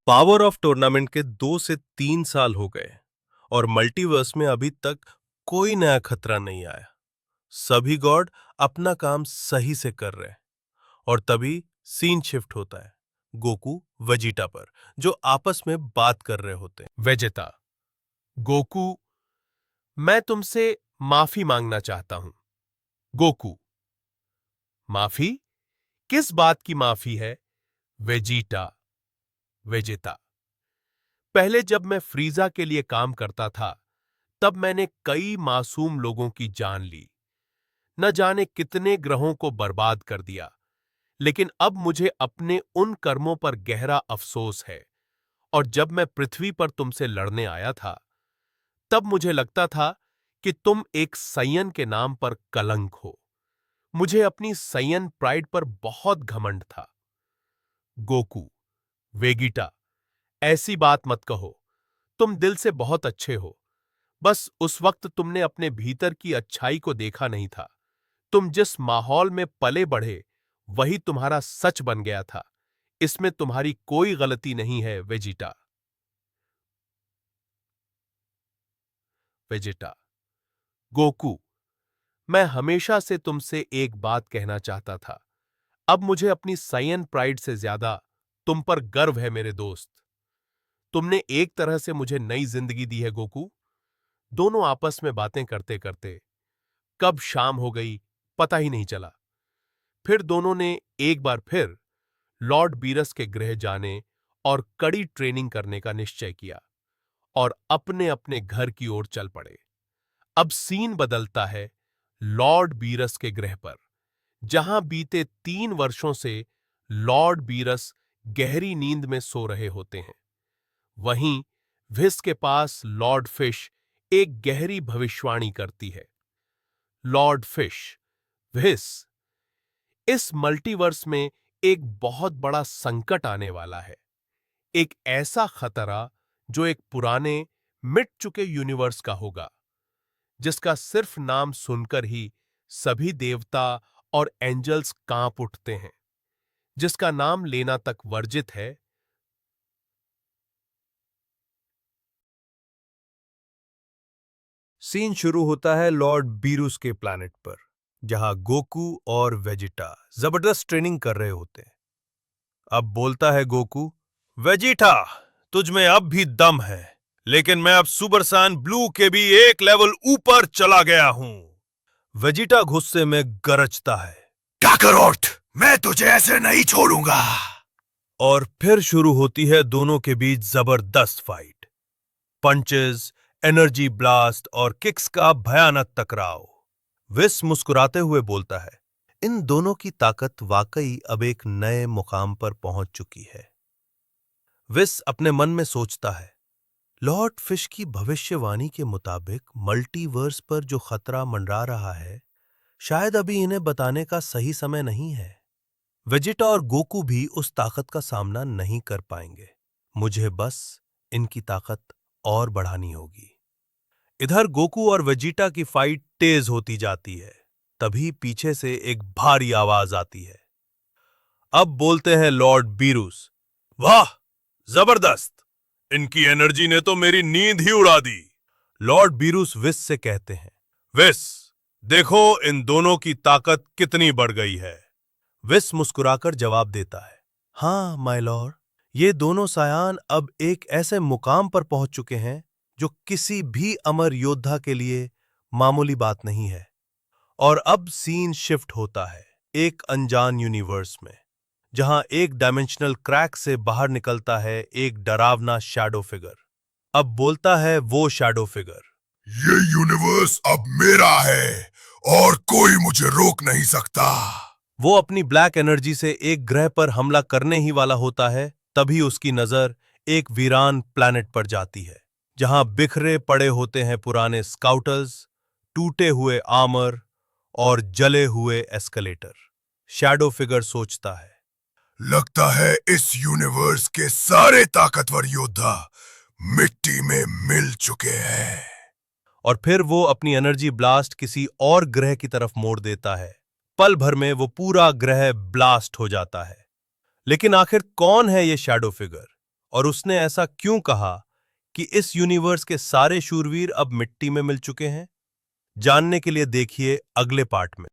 Power of tournament के 2 से 3 साल हो गए और मल्टीवर्स में अभी तक कोई नया खतरा नहीं आया। सभी गॉड अपना काम सही से कर रहे हैं और तभी सीन शिफ्ट होता है गोकू वेजिटा पर, जो आपस में बात कर रहे होते हैं। वेजेटा, गोकू, मैं तुमसे माफी मांगना चाहता हूं। गोकू, माफी? किस बात की माफी है? वेजिटा, वेजेटा, पहले जब मैं फ्रीजा के लिए काम करता था तब मैंने कई मासूम लोगों की जान ली, न जाने कितने ग्रहों को बर्बाद कर दिया। लेकिन अब मुझे अपने उन कर्मों पर गहरा अफसोस है। और जब मैं पृथ्वी पर तुमसे लड़ने आया था तब मुझे लगता था कि तुम एक सयन के नाम पर कलंक हो। मुझे अपनी सयन प्राइड पर बहुत घमंड था। गोकू, वेगिटा, ऐसी बात मत कहो। तुम दिल से बहुत अच्छे हो। बस उस वक्त तुमने अपने भीतर की अच्छाई को देखा नहीं था। तुम जिस माहौल में पले बढ़े वही तुम्हारा सच बन गया था। इसमें तुम्हारी कोई गलती नहीं है वेजिटा। वेजिटा, गोकू, मैं हमेशा से तुमसे एक बात कहना चाहता था। अब मुझे अपनी सायन प्राइड से ज्यादा तुम पर गर्व है मेरे दोस्त। तुमने एक तरह से मुझे नई जिंदगी दी है गोकू। दोनों आपस में बातें करते करते कब शाम हो गई पता ही नहीं चला। फिर दोनों ने एक बार फिर लॉर्ड बीरस के गृह जाने और कड़ी ट्रेनिंग करने का निश्चय किया और अपने अपने घर की ओर चल पड़े। अब सीन बदलता है लॉर्ड बीरस के गृह पर, जहां बीते 3 वर्षों से लॉर्ड बीरस गहरी नींद में सो रहे होते हैं। वहीं विस के पास लॉर्ड फिश एक गहरी भविष्यवाणी करती है। लॉर्ड फिश, विस, इस मल्टीवर्स में एक बहुत बड़ा संकट आने वाला है। एक ऐसा खतरा जो एक पुराने मिट चुके यूनिवर्स का होगा, जिसका सिर्फ नाम सुनकर ही सभी देवता और एंजल्स कांप उठते हैं, जिसका नाम लेना तक वर्जित है। सीन शुरू होता है लॉर्ड बीरूस के प्लैनेट पर, जहां गोकू और वेजिटा जबरदस्त ट्रेनिंग कर रहे होते हैं। अब बोलता है गोकू, वेजिटा, तुझ में अब भी दम है, लेकिन मैं अब सुपरसान ब्लू के भी एक लेवल ऊपर चला गया हूं। वेजिटा गुस्से में गरजता है, काकरोट, मैं तुझे ऐसे नहीं छोड़ूंगा। और फिर शुरू होती है दोनों के बीच जबरदस्त फाइट। पंचेस, एनर्जी ब्लास्ट और किक्स का भयानक टकराव। विस मुस्कुराते हुए बोलता है, इन दोनों की ताकत वाकई अब एक नए मुकाम पर पहुंच चुकी है। विस अपने मन में सोचता है, लॉर्ड फिश की भविष्यवाणी के मुताबिक मल्टीवर्स पर जो खतरा मंडरा रहा है, शायद अभी इन्हें बताने का सही समय नहीं है। वेजिटा और गोकू भी उस ताकत का सामना नहीं कर पाएंगे। मुझे बस इनकी ताकत और बढ़ानी होगी। इधर गोकू और वेजिटा की फाइट तेज होती जाती है। तभी पीछे से एक भारी आवाज आती है। अब बोलते हैं लॉर्ड बीरूस, वाह, जबरदस्त, इनकी एनर्जी ने तो मेरी नींद ही उड़ा दी। लॉर्ड बीरूस विस से कहते हैं, विस, देखो इन दोनों की ताकत कितनी बढ़ गई है। विस मुस्कुराकर जवाब देता है, हाँ माय लॉर्ड, ये दोनों सायान अब एक ऐसे मुकाम पर पहुंच चुके हैं जो किसी भी अमर योद्धा के लिए मामूली बात नहीं है। और अब सीन शिफ्ट होता है एक अनजान यूनिवर्स में, जहां एक डायमेंशनल क्रैक से बाहर निकलता है एक डरावना शैडो फिगर। अब बोलता है वो शैडो फिगर, ये यूनिवर्स अब मेरा है और कोई मुझे रोक नहीं सकता। वो अपनी ब्लैक एनर्जी से एक ग्रह पर हमला करने ही वाला होता है। तभी उसकी नजर एक वीरान प्लैनेट पर जाती है, जहां बिखरे पड़े होते हैं पुराने स्काउटर्स, टूटे हुए आर्मर और जले हुए एस्केलेटर। शैडो फिगर सोचता है, लगता है इस यूनिवर्स के सारे ताकतवर योद्धा मिट्टी में मिल चुके हैं। और फिर वो अपनी एनर्जी ब्लास्ट किसी और ग्रह की तरफ मोड़ देता है। पल भर में वो पूरा ग्रह ब्लास्ट हो जाता है। लेकिन आखिर कौन है ये शैडो फिगर और उसने ऐसा क्यों कहा कि इस यूनिवर्स के सारे शूरवीर अब मिट्टी में मिल चुके हैं? जानने के लिए देखिए अगले पार्ट में।